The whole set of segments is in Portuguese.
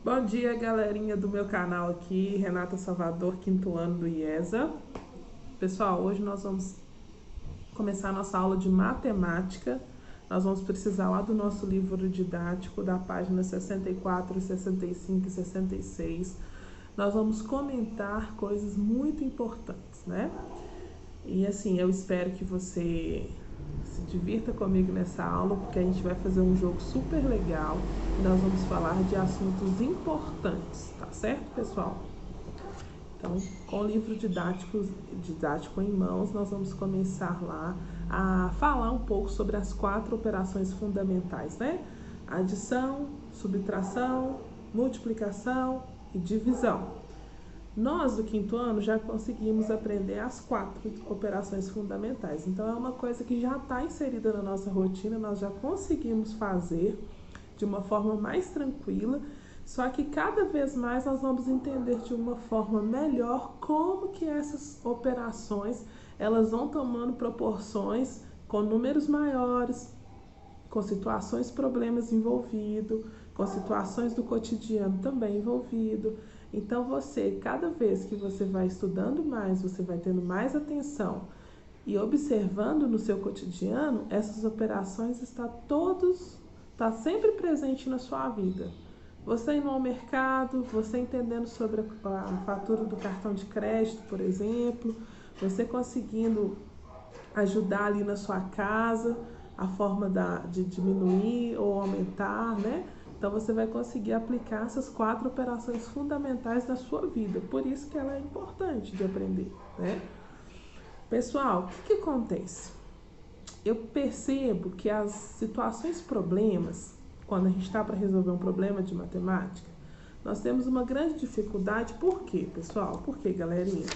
Bom dia, galerinha do meu canal aqui, Renata Salvador, quinto ano do IESA. Pessoal, hoje nós vamos começar a nossa aula de matemática. Nós vamos precisar lá do nosso livro didático, da página 64, 65 e 66. Nós vamos comentar coisas muito importantes, né? E assim, eu espero que você se divirta comigo nessa aula, porque a gente vai fazer um jogo super legal e nós vamos falar de assuntos importantes, tá certo, pessoal? Então, com o livro didático em mãos, nós vamos começar lá a falar um pouco sobre as 4 operações fundamentais, né? Adição, subtração, multiplicação e divisão. Nós, do quinto ano, já conseguimos aprender as 4 operações fundamentais. Então, é uma coisa que já está inserida na nossa rotina, nós já conseguimos fazer de uma forma mais tranquila, só que cada vez mais nós vamos entender de uma forma melhor como que essas operações elas vão tomando proporções com números maiores, com situações, problemas envolvidos, com situações do cotidiano também envolvido. Então você, cada vez que você vai estudando mais, você vai tendo mais atenção e observando no seu cotidiano, essas operações está sempre presente na sua vida. Você indo ao mercado, você entendendo sobre a fatura do cartão de crédito, por exemplo, você conseguindo ajudar ali na sua casa, a forma de diminuir ou aumentar, né? Então você vai conseguir aplicar essas 4 operações fundamentais da sua vida. Por isso que ela é importante de aprender, né? Pessoal, o que acontece? Eu percebo que as situações problemas, quando a gente está para resolver um problema de matemática, nós temos uma grande dificuldade. Por quê, pessoal? Por quê, galerinha?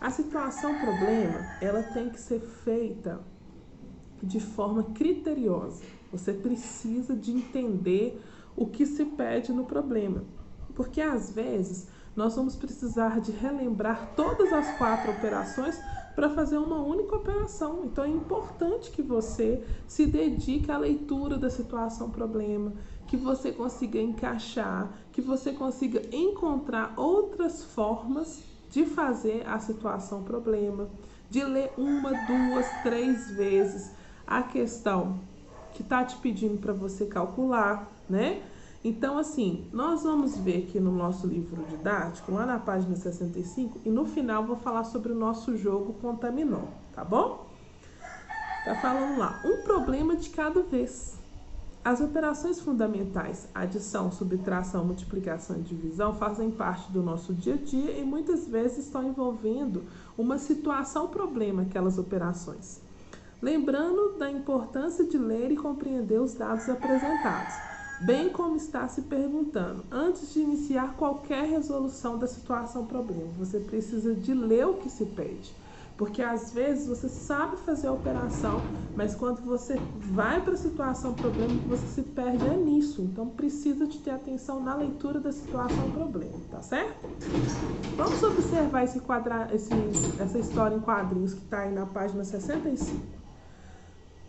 A situação problema, ela tem que ser feita de forma criteriosa. Você precisa de entender o que se pede no problema. Porque às vezes nós vamos precisar de relembrar todas as 4 operações para fazer uma única operação. Então é importante que você se dedique à leitura da situação problema, que você consiga encaixar, que você consiga encontrar outras formas de fazer a situação problema, de ler 1, 2, 3 vezes a questão que está te pedindo para você calcular, né? Então, assim, nós vamos ver aqui no nosso livro didático, lá na página 65, e no final vou falar sobre o nosso jogo Contaminó, tá bom? Tá falando lá, um problema de cada vez. As operações fundamentais, adição, subtração, multiplicação e divisão, fazem parte do nosso dia a dia e muitas vezes estão envolvendo uma situação problema, aquelas operações. Lembrando da importância de ler e compreender os dados apresentados, bem como está se perguntando, antes de iniciar qualquer resolução da situação problema, você precisa de ler o que se pede. Porque às vezes você sabe fazer a operação, mas quando você vai para a situação problema, você se perde nisso. Então precisa de ter atenção na leitura da situação problema, tá certo? Vamos observar essa história em quadrinhos que está aí na página 65.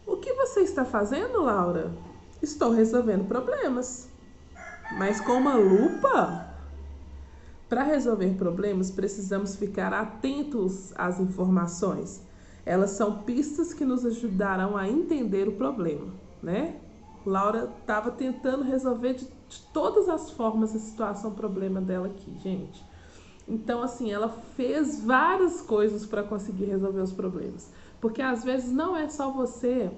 O que você está fazendo, Laura? Estou resolvendo problemas. Mas com uma lupa? Para resolver problemas, precisamos ficar atentos às informações. Elas são pistas que nos ajudarão a entender o problema, né? Laura estava tentando resolver de todas as formas a situação problema dela aqui, gente. Então, assim, ela fez várias coisas para conseguir resolver os problemas. Porque às vezes não é só você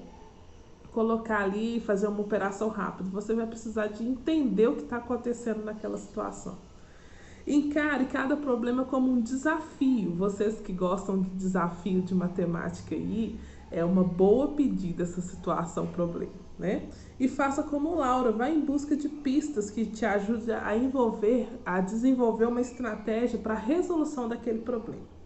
colocar ali e fazer uma operação rápida. Você vai precisar de entender o que está acontecendo naquela situação. Encare cada problema como um desafio. Vocês que gostam de desafio de matemática aí, é uma boa pedida essa situação problema, né? E faça como Laura, vá em busca de pistas que te ajudem a desenvolver uma estratégia para a resolução daquele problema.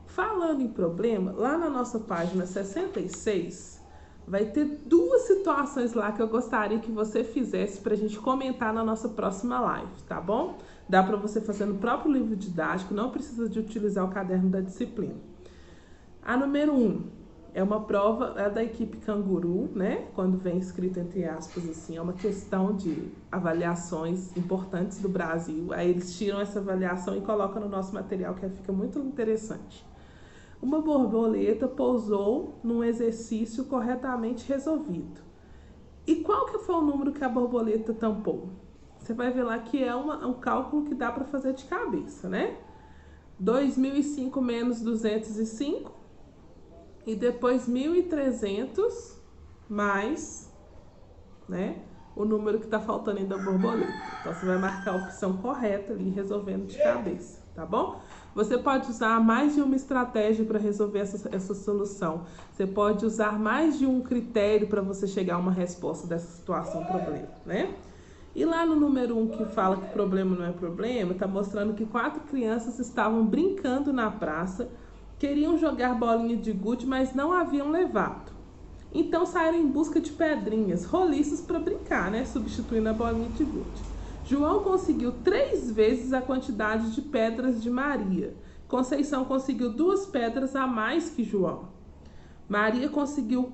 Falando em problema, lá na nossa página 66, vai ter 2 situações lá que eu gostaria que você fizesse para a gente comentar na nossa próxima live, tá bom? Dá para você fazer no próprio livro didático, não precisa de utilizar o caderno da disciplina. A número 1, É uma prova, é da equipe Canguru, né? Quando vem escrito entre aspas assim, é uma questão de avaliações importantes do Brasil. Aí eles tiram essa avaliação e colocam no nosso material, que fica muito interessante. Uma borboleta pousou num exercício corretamente resolvido. E qual que foi o número que a borboleta tampou? Você vai ver lá que é um cálculo que dá para fazer de cabeça, né? 2005 menos 205 e depois 1.300 mais, né, o número que está faltando ainda da borboleta. Então você vai marcar a opção correta ali, resolvendo de cabeça, tá bom? Você pode usar mais de uma estratégia para resolver essa solução. Você pode usar mais de um critério para você chegar a uma resposta dessa situação, problema, né? E lá no número 1, que fala que problema não é problema, está mostrando que 4 crianças estavam brincando na praça, queriam jogar bolinha de gude, mas não haviam levado. Então saíram em busca de pedrinhas, roliços para brincar, né? Substituindo a bolinha de gude. João conseguiu 3 vezes a quantidade de pedras de Maria. Conceição conseguiu 2 pedras a mais que João. Maria conseguiu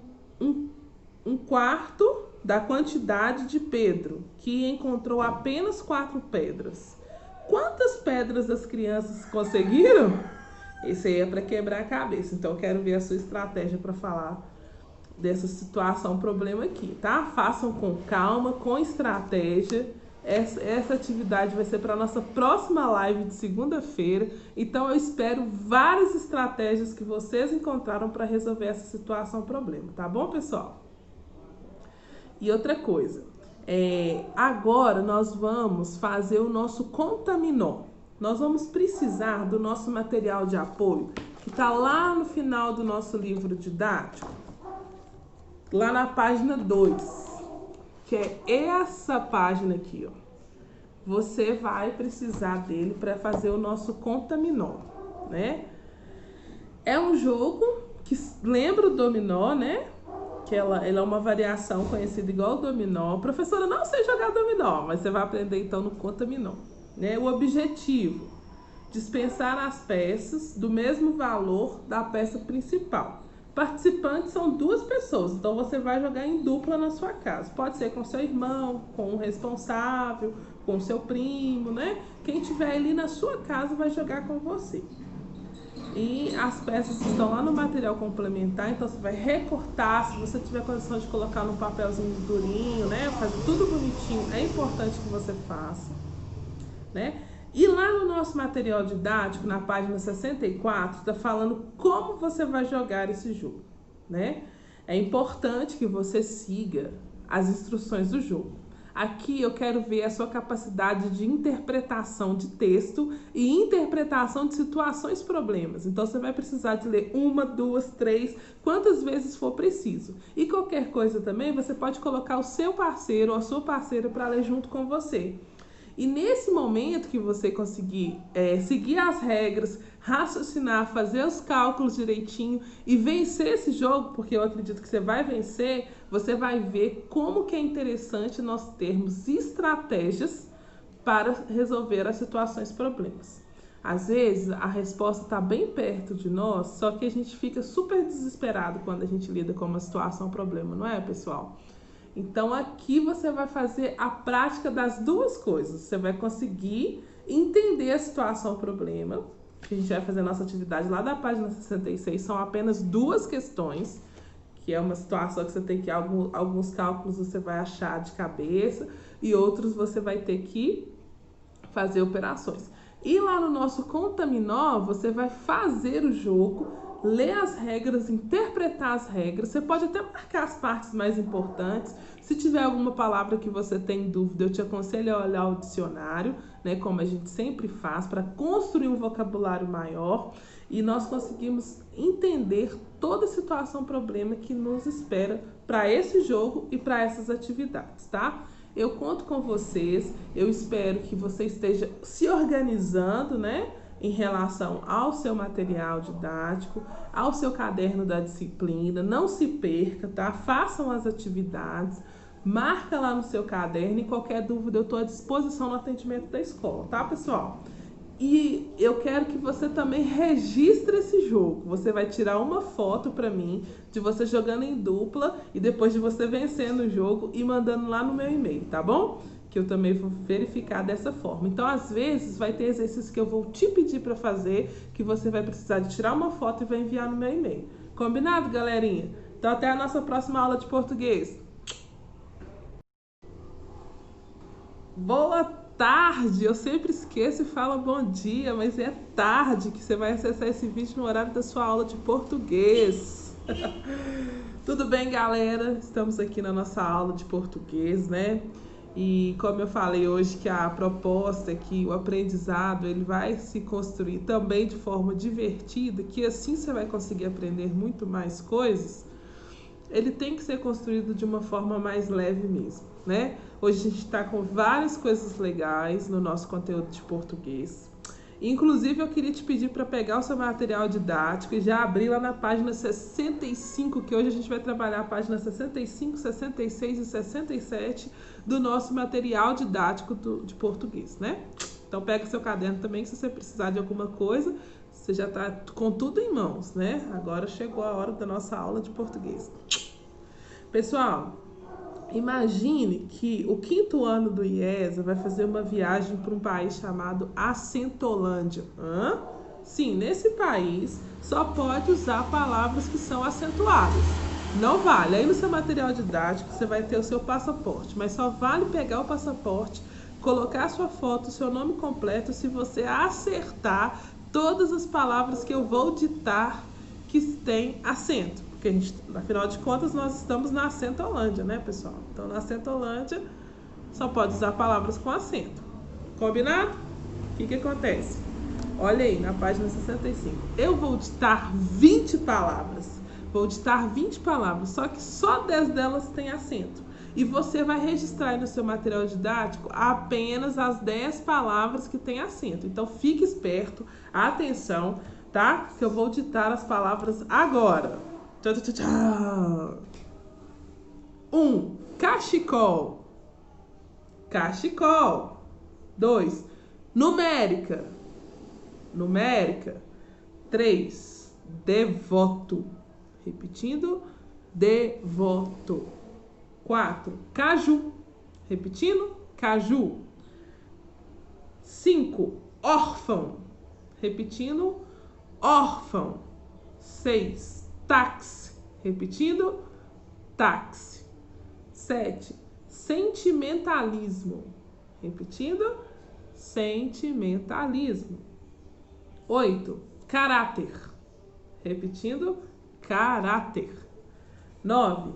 um quarto da quantidade de Pedro, que encontrou apenas 4 pedras. Quantas pedras as crianças conseguiram? Esse aí é para quebrar a cabeça. Então eu quero ver a sua estratégia para falar dessa situação, problema aqui, tá? Façam com calma, com estratégia. Essa atividade vai ser para a nossa próxima live de segunda-feira. Então eu espero várias estratégias que vocês encontraram para resolver essa situação, problema, tá bom, pessoal? E outra coisa, agora nós vamos fazer o nosso contaminó. Nós vamos precisar do nosso material de apoio, que está lá no final do nosso livro didático, lá na página 2, que é essa página aqui, ó. Você vai precisar dele para fazer o nosso contaminó, né? É um jogo que lembra o dominó, né? Que ela é uma variação conhecida igual o dominó. Professora, não sei jogar dominó, mas você vai aprender então no contaminó, né? O objetivo: dispensar as peças do mesmo valor da peça principal. Participantes são 2 pessoas, então você vai jogar em dupla na sua casa. Pode ser com seu irmão, com o responsável, com seu primo, né? Quem tiver ali na sua casa vai jogar com você. E as peças estão lá no material complementar, então você vai recortar. Se você tiver condição de colocar num papelzinho durinho, né? Fazer tudo bonitinho, é importante que você faça, né? E lá no nosso material didático, na página 64, está falando como você vai jogar esse jogo, né? É importante que você siga as instruções do jogo. Aqui eu quero ver a sua capacidade de interpretação de texto e interpretação de situações, problemas. Então você vai precisar de ler 1, 2, 3, quantas vezes for preciso. E qualquer coisa também, você pode colocar o seu parceiro ou a sua parceira para ler junto com você. E nesse momento que você conseguir seguir as regras, raciocinar, fazer os cálculos direitinho e vencer esse jogo, porque eu acredito que você vai vencer, você vai ver como que é interessante nós termos estratégias para resolver as situações, problemas. Às vezes a resposta está bem perto de nós, só que a gente fica super desesperado quando a gente lida com uma situação, problema, não é, pessoal? Então aqui você vai fazer a prática das 2 coisas. Você vai conseguir entender a situação, problema, que a gente vai fazer a nossa atividade lá da página 66. São apenas 2 questões, que é uma situação que você tem que, alguns cálculos você vai achar de cabeça e outros você vai ter que fazer operações. E lá no nosso contaminó, você vai fazer o jogo, ler as regras, interpretar as regras. Você pode até marcar as partes mais importantes. Se tiver alguma palavra que você tem dúvida, eu te aconselho a olhar o dicionário, né, como a gente sempre faz, para construir um vocabulário maior. E nós conseguimos entender toda a situação, problema que nos espera para esse jogo e para essas atividades, tá? Eu conto com vocês, eu espero que você esteja se organizando, né, em relação ao seu material didático, ao seu caderno da disciplina. Não se perca, tá? Façam as atividades, marca lá no seu caderno e qualquer dúvida eu estou à disposição no atendimento da escola, tá, pessoal? E eu quero que você também registre esse jogo. Você vai tirar uma foto para mim de você jogando em dupla e depois de você vencendo o jogo e mandando lá no meu e-mail, tá bom? Que eu também vou verificar dessa forma. Então, às vezes, vai ter exercícios que eu vou te pedir para fazer, que você vai precisar de tirar uma foto e vai enviar no meu e-mail. Combinado, galerinha? Então, até a nossa próxima aula de português. Boa tarde! Eu sempre esqueço e falo bom dia, mas é tarde que você vai acessar esse vídeo no horário da sua aula de português. Tudo bem, galera? Estamos aqui na nossa aula de português, né? E como eu falei hoje que a proposta é que o aprendizado ele vai se construir também de forma divertida, que assim você vai conseguir aprender muito mais coisas, ele tem que ser construído de uma forma mais leve mesmo, né? Hoje a gente está com várias coisas legais no nosso conteúdo de português. Inclusive, eu queria te pedir para pegar o seu material didático e já abrir lá na página 65, que hoje a gente vai trabalhar a página 65, 66 e 67 do nosso material didático de português, né? Então, pega o seu caderno também, se você precisar de alguma coisa, você já está com tudo em mãos, né? Agora chegou a hora da nossa aula de português. Pessoal, imagine que o 5º ano do IESA vai fazer uma viagem para um país chamado Acentolândia. Sim, nesse país só pode usar palavras que são acentuadas. Não vale. Aí no seu material didático você vai ter o seu passaporte, mas só vale pegar o passaporte, colocar a sua foto, o seu nome completo, se você acertar todas as palavras que eu vou ditar que têm acento. Porque, a gente, afinal de contas, nós estamos na Acentolândia, né, pessoal? Então, na Acentolândia, só pode usar palavras com acento. Combinado? O que acontece? Olha aí, na página 65. Eu vou ditar 20 palavras. Vou ditar 20 palavras, só que só 10 delas têm acento. E você vai registrar aí no seu material didático apenas as 10 palavras que têm acento. Então, fique esperto, atenção, tá? Que eu vou ditar as palavras agora. 1. Cachecol. Cachecol. 2. Numérica. Numérica. 3. Devoto. Repetindo. Devoto. 4. Caju. Repetindo. Caju. 5. Órfão. Repetindo. Órfão. 6. Táxi. Repetindo. Táxi. 7. Sentimentalismo. Repetindo. Sentimentalismo. 8. Caráter. Repetindo. Caráter. 9.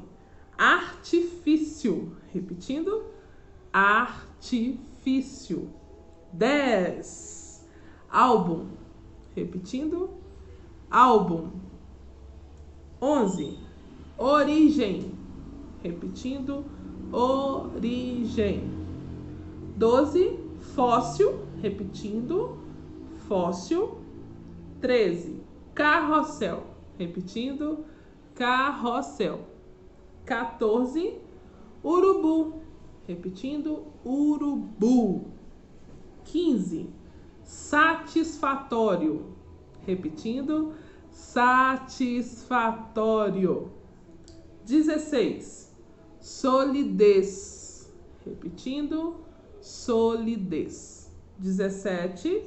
Artifício. Repetindo. Artifício. 10. Álbum. Repetindo. Álbum. 11. Origem. Repetindo. Origem. 12. Fóssil. Repetindo. Fóssil. 13. Carrossel. Repetindo. Carrossel. 14. Urubu. Repetindo. Urubu. 15. Satisfatório. Repetindo. Satisfatório. 16. Solidez. Repetindo. Solidez. 17.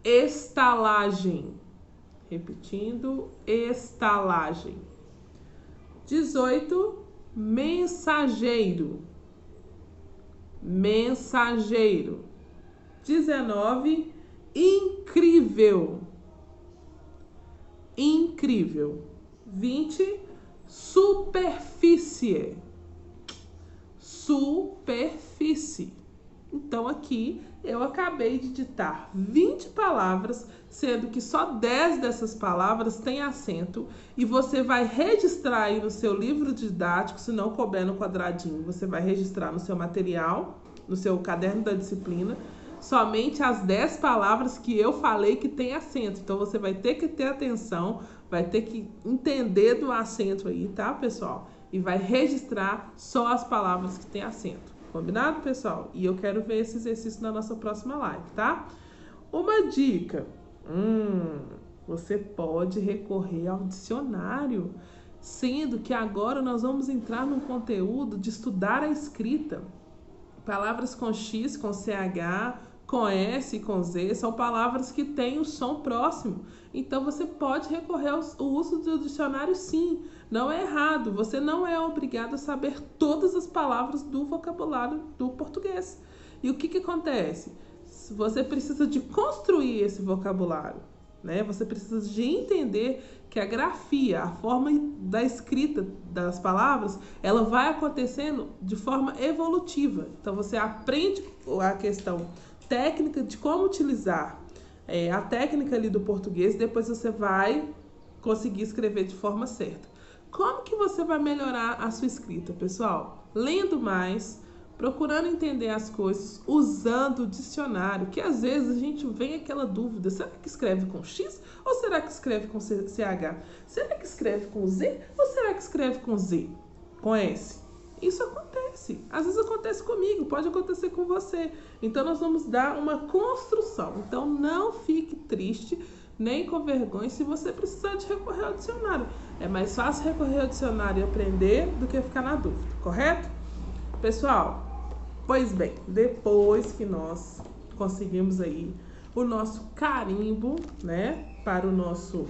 Estalagem. Repetindo. Estalagem. 18. Mensageiro. Mensageiro. 19. Incrível. Incrível. 20. Superfície. Superfície. Então, aqui eu acabei de ditar 20 palavras, sendo que só 10 dessas palavras têm acento, e você vai registrar aí no seu livro didático, se não couber no quadradinho, você vai registrar no seu material, no seu caderno da disciplina, somente as 10 palavras que eu falei que tem acento. Então, você vai ter que ter atenção, vai ter que entender do acento aí, tá, pessoal? E vai registrar só as palavras que tem acento. Combinado, pessoal? E eu quero ver esse exercício na nossa próxima live, tá? Uma dica, você pode recorrer ao dicionário, sendo que agora nós vamos entrar num conteúdo de estudar a escrita. Palavras com X, com CH, com S e com Z são palavras que têm o som próximo. Então você pode recorrer ao uso do dicionário, sim. Não é errado. Você não é obrigado a saber todas as palavras do vocabulário do português. E o que acontece? Você precisa de construir esse vocabulário, né? Você precisa de entender que a grafia, a forma da escrita das palavras, ela vai acontecendo de forma evolutiva. Então você aprende a questão técnica de como utilizar a técnica ali do português, depois você vai conseguir escrever de forma certa. Como que você vai melhorar a sua escrita, pessoal? Lendo mais, procurando entender as coisas, usando o dicionário, que às vezes a gente vem aquela dúvida, será que escreve com X ou será que escreve com CH? Será que escreve com Z ou será que escreve com Z? Com S? Isso acontece. Às vezes acontece comigo, pode acontecer com você. Então nós vamos dar uma construção. Então não fique triste, nem com vergonha se você precisar de recorrer ao dicionário. É mais fácil recorrer ao dicionário e aprender do que ficar na dúvida, correto? Pessoal, pois bem, depois que nós conseguimos aí o nosso carimbo, né, para o nosso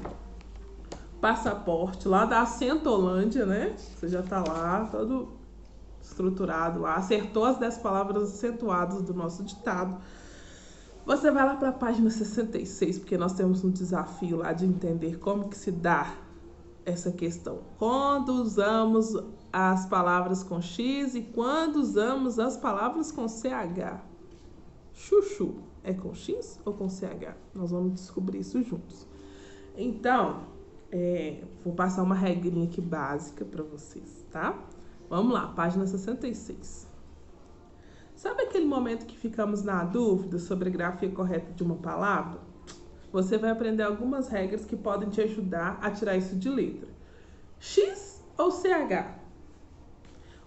passaporte lá da Acentolândia, né? Você já tá lá, todo estruturado lá, acertou as 10 palavras acentuadas do nosso ditado. Você vai lá para a página 66, porque nós temos um desafio lá de entender como que se dá essa questão. Quando usamos as palavras com X e quando usamos as palavras com CH. Chuchu, é com X ou com CH? Nós vamos descobrir isso juntos. Então, vou passar uma regrinha aqui básica para vocês, tá? Vamos lá, página 66. Sabe aquele momento que ficamos na dúvida sobre a grafia correta de uma palavra? Você vai aprender algumas regras que podem te ajudar a tirar isso de letra. X ou CH?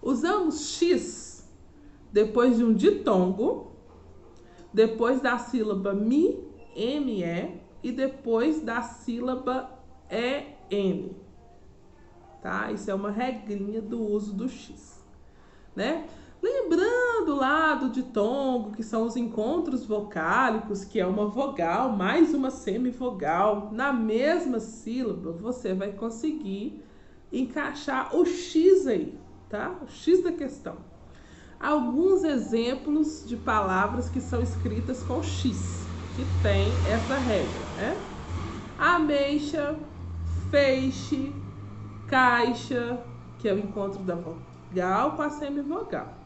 Usamos X depois de um ditongo, depois da sílaba ME e depois da sílaba EN. Tá? Isso é uma regrinha do uso do X, né? Lembrando lá do ditongo, que são os encontros vocálicos, que é uma vogal mais uma semivogal, na mesma sílaba, você vai conseguir encaixar o X aí, tá? O X da questão. Alguns exemplos de palavras que são escritas com X, que tem essa regra, né? Ameixa, feixe, caixa, que é o encontro da vogal com a semivogal.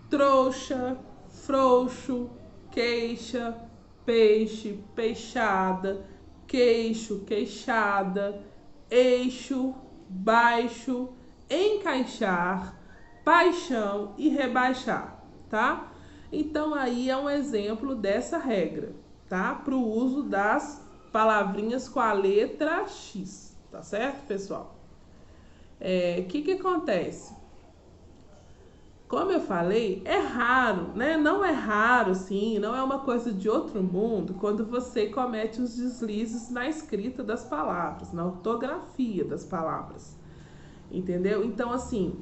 Trouxa, frouxo, queixa, peixe, peixada, queixo, queixada, eixo, baixo, encaixar, paixão e rebaixar, tá? Então aí é um exemplo dessa regra, tá? Para o uso das palavrinhas com a letra X, tá certo, pessoal? Que acontece? Como eu falei, é raro, né? Não é raro, sim, não é uma coisa de outro mundo quando você comete os deslizes na escrita das palavras, na ortografia das palavras, entendeu? Então, assim,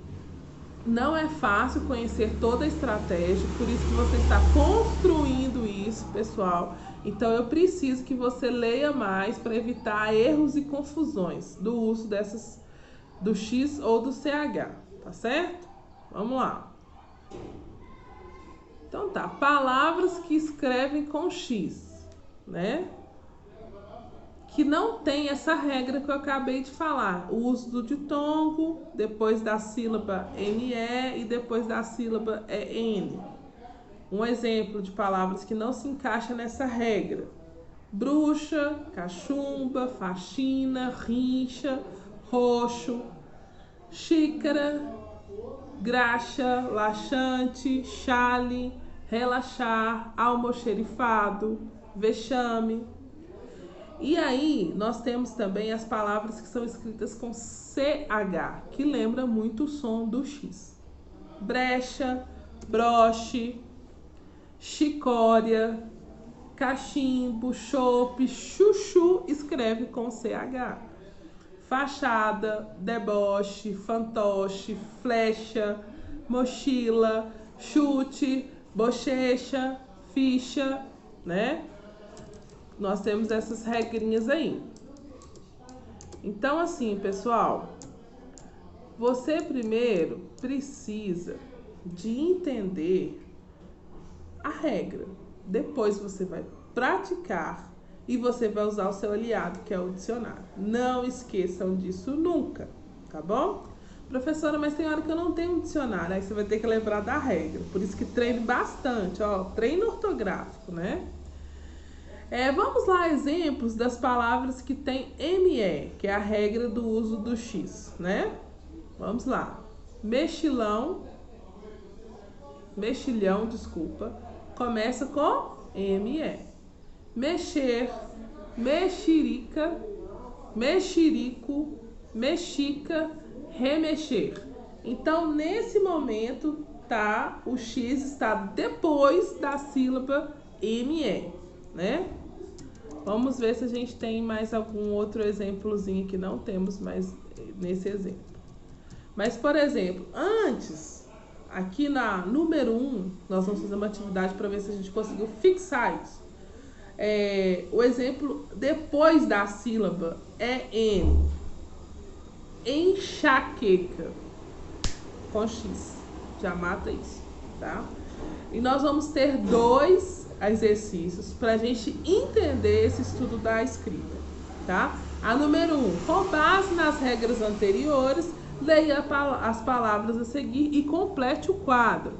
não é fácil conhecer toda a estratégia, por isso que você está construindo isso, pessoal. Então, eu preciso que você leia mais para evitar erros e confusões do uso do X ou do CH, tá certo? Vamos lá. Então tá, palavras que escrevem com X, né? Que não tem essa regra que eu acabei de falar. O uso do ditongo, depois da sílaba NE e depois da sílaba EN. Um exemplo de palavras que não se encaixa nessa regra. Bruxa, cachumba, faxina, rincha, roxo, xícara, graxa, laxante, chale, relaxar, almoxerifado, vexame. E aí, nós temos também as palavras que são escritas com CH, que lembra muito o som do X. Brecha, broche, chicória, Cachimbo, chope, chuchu, escreve com CH. Fachada, deboche, fantoche, flecha, mochila, chute, bochecha, ficha, né? Nós temos essas regrinhas aí. Então, assim, pessoal, você primeiro precisa de entender a regra. Depois você vai praticar e você vai usar o seu aliado, que é o dicionário. Não esqueçam disso nunca, tá bom? Professora, mas tem hora que eu não tenho um dicionário, aí você vai ter que lembrar da regra. Por isso que treine bastante, ó, treino ortográfico, né? Vamos lá, exemplos das palavras que tem ME, que é a regra do uso do X, né? Vamos lá. Mexilhão, desculpa, começa com ME. Mexer, mexerica, mexerico, mexica, remexer. Então, nesse momento, tá, o X está depois da sílaba ME, né? Vamos ver se a gente tem mais algum outro exemplozinho que não temos mais nesse exemplo. Mas, por exemplo, antes, aqui na número 1, nós vamos fazer uma atividade para ver se a gente conseguiu fixar isso. O exemplo depois da sílaba é N. Enxaqueca. Com X. Já mata isso, tá? E nós vamos ter 2 exercícios para a gente entender esse estudo da escrita, tá? A número 1, com base nas regras anteriores, leia as palavras a seguir e complete o quadro.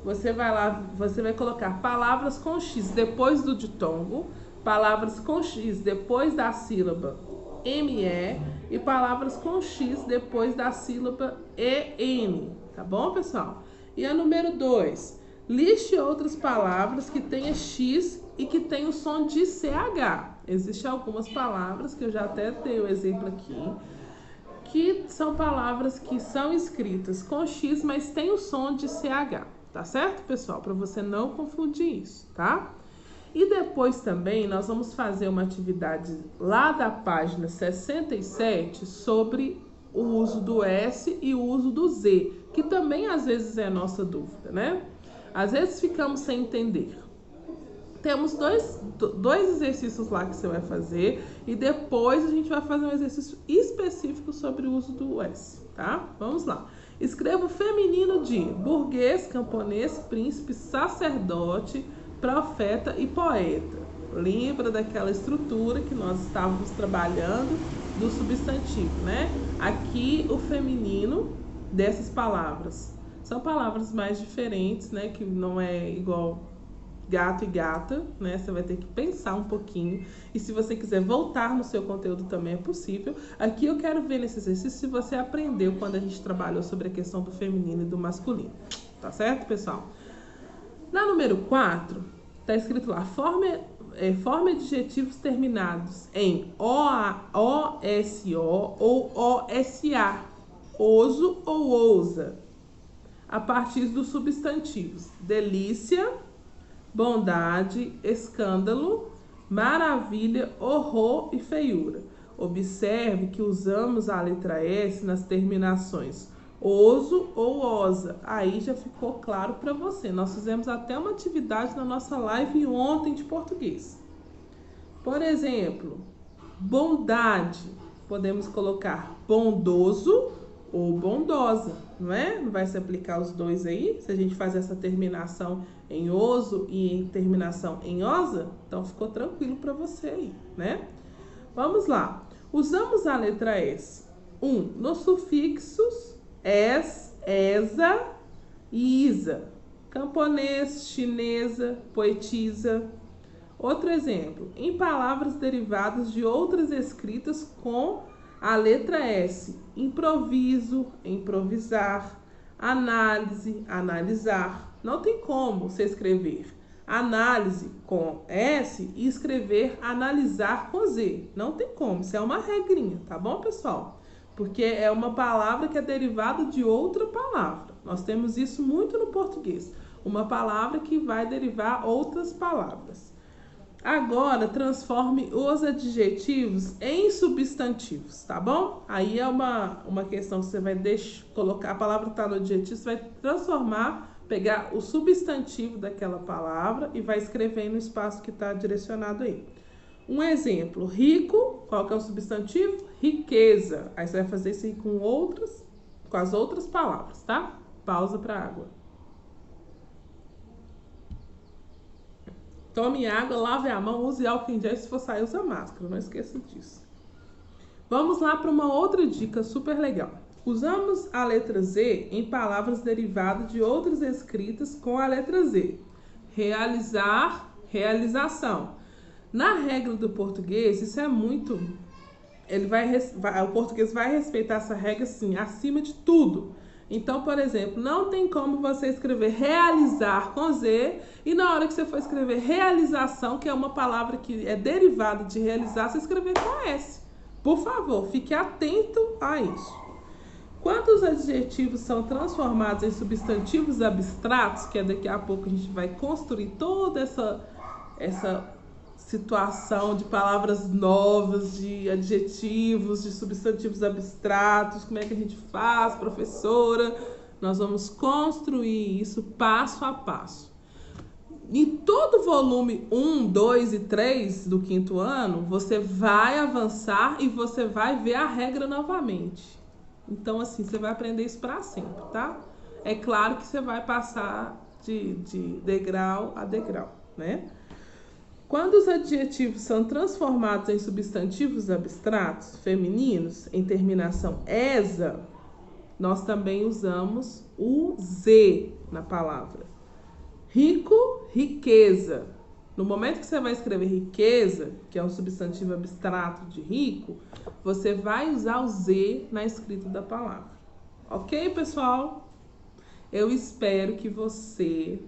Você vai colocar palavras com X depois do ditongo, palavras com X depois da sílaba ME e palavras com X depois da sílaba EN, tá bom, pessoal? E a número 2, liste outras palavras que tenha X e que tenham o som de CH. Existem algumas palavras, que eu já até dei o exemplo aqui, que são palavras que são escritas com X, mas tem o som de CH. Tá certo, pessoal? Para você não confundir isso, tá? E depois também nós vamos fazer uma atividade lá da página 67 sobre o uso do S e o uso do Z, que também às vezes é nossa dúvida, né? Às vezes ficamos sem entender. Temos dois exercícios lá que você vai fazer e depois a gente vai fazer um exercício específico sobre o uso do S, tá? Vamos lá. Escreva o feminino de burguês, camponês, príncipe, sacerdote, profeta e poeta. Lembra daquela estrutura que nós estávamos trabalhando do substantivo, né? Aqui o feminino dessas palavras. São palavras mais diferentes, né? Que não é igual gato e gata, né? Você vai ter que pensar um pouquinho. E se você quiser voltar no seu conteúdo também é possível. Aqui eu quero ver nesse exercício se você aprendeu quando a gente trabalhou sobre a questão do feminino e do masculino. Tá certo, pessoal? Na número 4, tá escrito lá, forme adjetivos terminados em OSO ou OSA, oso ou ousa, a partir dos substantivos delícia, bondade, escândalo, maravilha, horror e feiura. Observe que usamos a letra S nas terminações oso ou osa. Aí já ficou claro para você. Nós fizemos até uma atividade na nossa live ontem de português. Por exemplo, bondade. Podemos colocar bondoso ou bondosa, não é? Não vai se aplicar os dois aí? Se a gente faz essa terminação em oso e em terminação em osa, então ficou tranquilo para você aí, né? Vamos lá. Usamos a letra S. Nos sufixos es, esa e isa. Camponês, chinesa, poetisa. Outro exemplo. Em palavras derivadas de outras escritas com a letra S, improviso, improvisar, análise, analisar. Não tem como você escrever análise com S e escrever analisar com Z. Não tem como, isso é uma regrinha, tá bom, pessoal? Porque é uma palavra que é derivada de outra palavra. Nós temos isso muito no português. Uma palavra que vai derivar outras palavras. Agora, transforme os adjetivos em substantivos, tá bom? Aí é uma questão que você vai colocar a palavra que está no adjetivo, você vai transformar, pegar o substantivo daquela palavra e vai escrever no espaço que está direcionado aí. Um exemplo, rico, qual que é o substantivo? Riqueza. Aí você vai fazer isso aí com as outras palavras, tá? Pausa para água. Tome água, lave a mão, use álcool em gel e se for sair, usa máscara. Não esqueça disso. Vamos lá para uma outra dica super legal. Usamos a letra Z em palavras derivadas de outras escritas com a letra Z. Realizar, realização. Na regra do português, isso é muito... o português vai respeitar essa regra, assim, acima de tudo. Então, por exemplo, não tem como você escrever realizar com Z e na hora que você for escrever realização, que é uma palavra que é derivada de realizar, você escrever com S. Por favor, fique atento a isso. Quando os adjetivos são transformados em substantivos abstratos, que é daqui a pouco a gente vai construir toda essa situação de palavras novas, de adjetivos, de substantivos abstratos, como é que a gente faz, professora? Nós vamos construir isso passo a passo. Em todo o volume 1, 2 e 3 do quinto ano, você vai avançar e você vai ver a regra novamente. Então, assim, você vai aprender isso para sempre, tá? É claro que você vai passar de degrau a degrau, né? Quando os adjetivos são transformados em substantivos abstratos femininos, em terminação esa, nós também usamos o Z na palavra. Rico, riqueza. No momento que você vai escrever riqueza, que é um substantivo abstrato de rico, você vai usar o Z na escrita da palavra. Ok, pessoal? Eu espero que você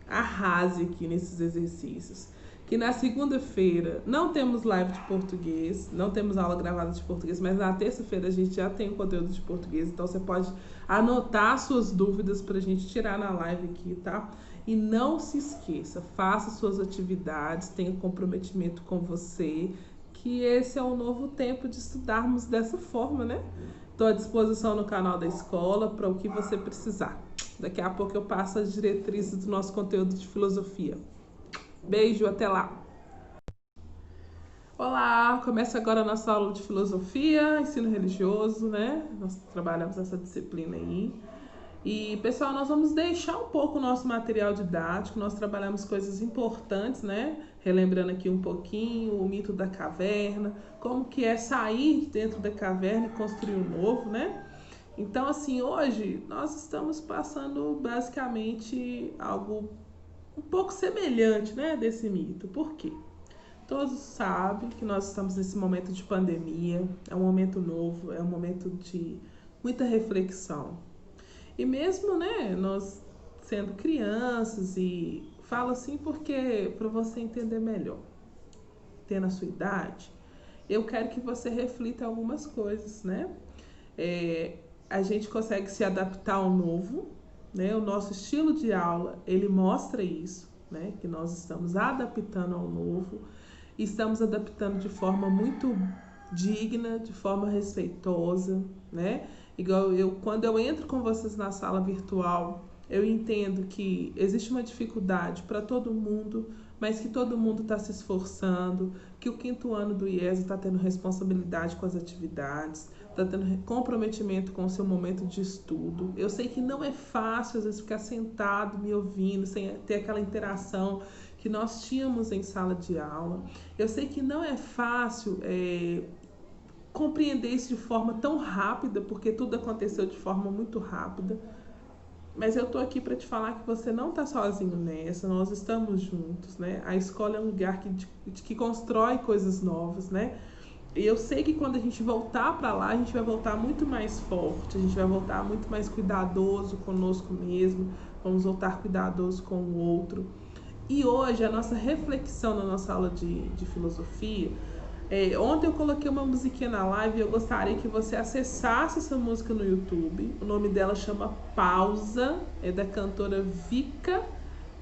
arrase aqui nesses exercícios. Que na segunda-feira não temos live de português, não temos aula gravada de português, mas na terça-feira a gente já tem o conteúdo de português, então você pode anotar suas dúvidas pra gente tirar na live aqui, tá? E não se esqueça, faça suas atividades, tenha comprometimento com você, que esse é o novo tempo de estudarmos dessa forma, né? Estou à disposição no canal da escola para o que você precisar. Daqui a pouco eu passo as diretrizes do nosso conteúdo de filosofia. Beijo, até lá! Olá, começa agora a nossa aula de filosofia, ensino religioso, né? Nós trabalhamos essa disciplina aí. E, pessoal, nós vamos deixar um pouco o nosso material didático, nós trabalhamos coisas importantes, né? Relembrando aqui um pouquinho o mito da caverna, como que é sair dentro da caverna e construir um novo, né? Então, assim, hoje nós estamos passando basicamente algo um pouco semelhante, né, desse mito. Por quê? Todos sabem que nós estamos nesse momento de pandemia, é um momento novo, é um momento de muita reflexão. E mesmo, né, nós sendo crianças, e falo assim porque para você entender melhor, tendo a sua idade, eu quero que você reflita algumas coisas, né? A gente consegue se adaptar ao novo, né? O nosso estilo de aula, ele mostra isso, né? Que nós estamos adaptando ao novo, estamos adaptando de forma muito digna, de forma respeitosa, né? Igual quando eu entro com vocês na sala virtual, eu entendo que existe uma dificuldade para todo mundo, mas que todo mundo está se esforçando, que o quinto ano do IESA está tendo responsabilidade com as atividades, está tendo comprometimento com o seu momento de estudo. Eu sei que não é fácil, às vezes, ficar sentado me ouvindo, sem ter aquela interação que nós tínhamos em sala de aula. Eu sei que não é fácil compreender isso de forma tão rápida, porque tudo aconteceu de forma muito rápida. Mas eu tô aqui para te falar que você não tá sozinho nessa, nós estamos juntos, né? A escola é um lugar que constrói coisas novas, né? E eu sei que quando a gente voltar para lá, a gente vai voltar muito mais forte, a gente vai voltar muito mais cuidadoso conosco mesmo, vamos voltar cuidadoso com o outro. E hoje a nossa reflexão na nossa aula de filosofia, ontem eu coloquei uma musiquinha na live e eu gostaria que você acessasse essa música no YouTube. O nome dela chama Pausa, é da cantora Vika,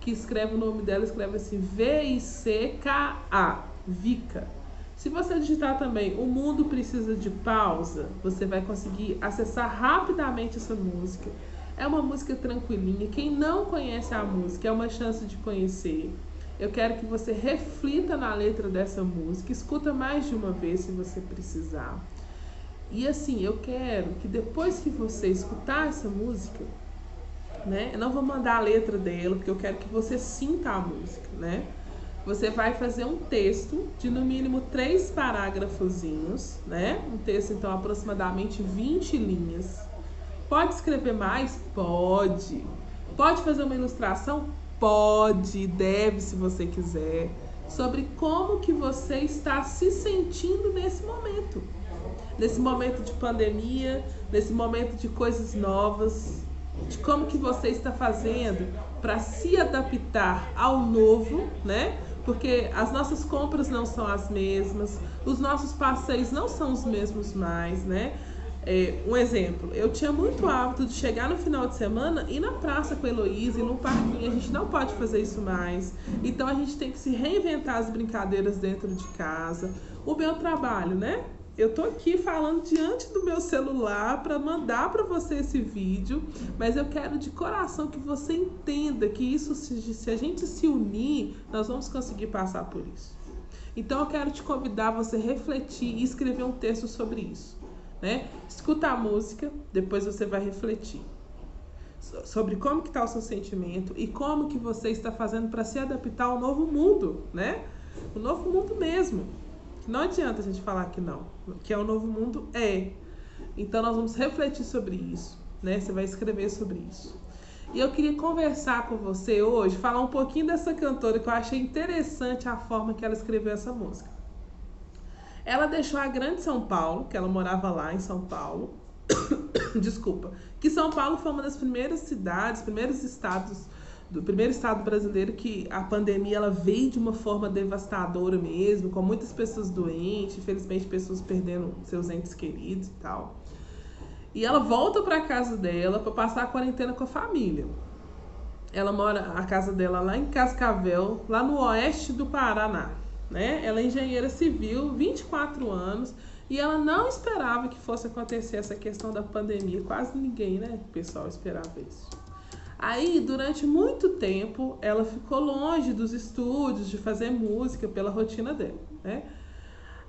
que escreve o nome dela, escreve assim, V-I-C-K-A, Vika. Se você digitar também O Mundo Precisa de Pausa, você vai conseguir acessar rapidamente essa música. É uma música tranquilinha. Quem não conhece a música, é uma chance de conhecer. Eu quero que você reflita na letra dessa música, escuta mais de uma vez se você precisar. E assim, eu quero que depois que você escutar essa música, né, eu não vou mandar a letra dela, porque eu quero que você sinta a música, né? Você vai fazer um texto de no mínimo 3 parágrafozinhos, né? Um texto, então, aproximadamente 20 linhas. Pode escrever mais? Pode. Pode fazer uma ilustração? Pode, deve, se você quiser. Sobre como que você está se sentindo nesse momento. Nesse momento de pandemia, nesse momento de coisas novas, de como que você está fazendo para se adaptar ao novo, né? Porque as nossas compras não são as mesmas, os nossos passeios não são os mesmos mais, né? Um exemplo, eu tinha muito hábito de chegar no final de semana e ir na praça com a Heloísa, ir no parquinho, a gente não pode fazer isso mais. Então a gente tem que se reinventar as brincadeiras dentro de casa. O meu trabalho, né? Eu tô aqui falando diante do meu celular para mandar para você esse vídeo, mas eu quero de coração que você entenda que isso, se a gente se unir, nós vamos conseguir passar por isso. Então eu quero te convidar a você refletir e escrever um texto sobre isso, né? Escuta a música, depois você vai refletir sobre como que está o seu sentimento e como que você está fazendo para se adaptar ao novo mundo, né? O novo mundo mesmo. Não adianta a gente falar que não, que é o novo mundo, é. Então nós vamos refletir sobre isso, né? Você vai escrever sobre isso. E eu queria conversar com você hoje, falar um pouquinho dessa cantora, que eu achei interessante a forma que ela escreveu essa música. Ela deixou a grande São Paulo, que ela morava lá em São Paulo, desculpa, que São Paulo foi uma das primeiras cidades, primeiros estados, do primeiro estado brasileiro que a pandemia ela veio de uma forma devastadora mesmo, com muitas pessoas doentes, infelizmente pessoas perdendo seus entes queridos e tal. E ela volta para casa dela para passar a quarentena com a família. Ela mora, a casa dela lá em Cascavel, lá no oeste do Paraná, né? Ela é engenheira civil, 24 anos, e ela não esperava que fosse acontecer essa questão da pandemia. Quase ninguém, né, pessoal, esperava isso. Aí, durante muito tempo, ela ficou longe dos estúdios, de fazer música, pela rotina dela, né?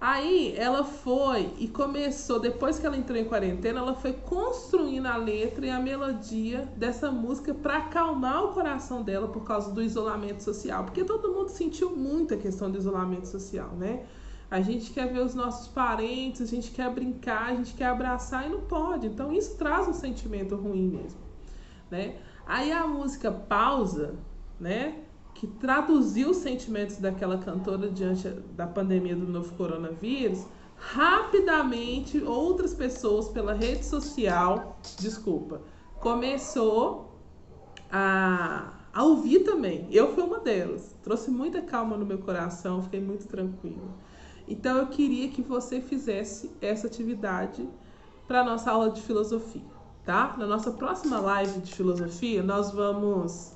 Aí, ela foi e começou, depois que ela entrou em quarentena, ela foi construindo a letra e a melodia dessa música para acalmar o coração dela por causa do isolamento social. Porque todo mundo sentiu muito a questão do isolamento social, né? A gente quer ver os nossos parentes, a gente quer brincar, a gente quer abraçar e não pode. Então, isso traz um sentimento ruim mesmo, né? Aí a música Pausa, né, que traduziu os sentimentos daquela cantora diante da pandemia do novo coronavírus, rapidamente outras pessoas pela rede social, começou a ouvir também. Eu fui uma delas. Trouxe muita calma no meu coração, fiquei muito tranquila. Então eu queria que você fizesse essa atividade para a nossa aula de filosofia. Tá? Na nossa próxima live de filosofia, nós vamos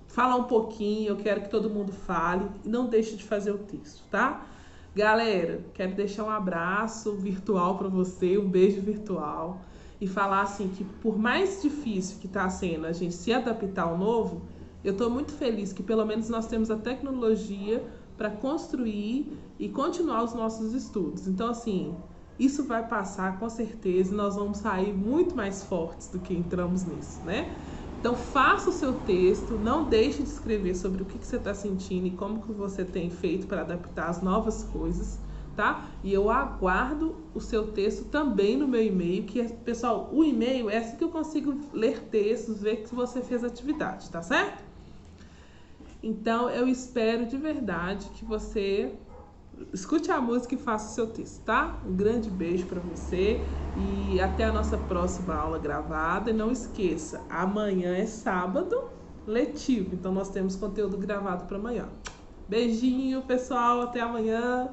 falar um pouquinho, eu quero que todo mundo fale e não deixe de fazer o texto, tá? Galera, quero deixar um abraço virtual para você, um beijo virtual e falar assim que por mais difícil que está sendo a gente se adaptar ao novo, eu estou muito feliz que pelo menos nós temos a tecnologia para construir e continuar os nossos estudos. Então, assim, isso vai passar com certeza e nós vamos sair muito mais fortes do que entramos nisso, né? Então faça o seu texto, não deixe de escrever sobre o que você está sentindo e como que você tem feito para adaptar as novas coisas, tá? E eu aguardo o seu texto também no meu e-mail, que pessoal, o e-mail é assim que eu consigo ler textos, ver que você fez atividade, tá certo? Então eu espero de verdade que você escute a música e faça o seu texto, tá? Um grande beijo para você e até a nossa próxima aula gravada. E não esqueça, amanhã é sábado letivo, então nós temos conteúdo gravado para amanhã. Beijinho, pessoal, até amanhã.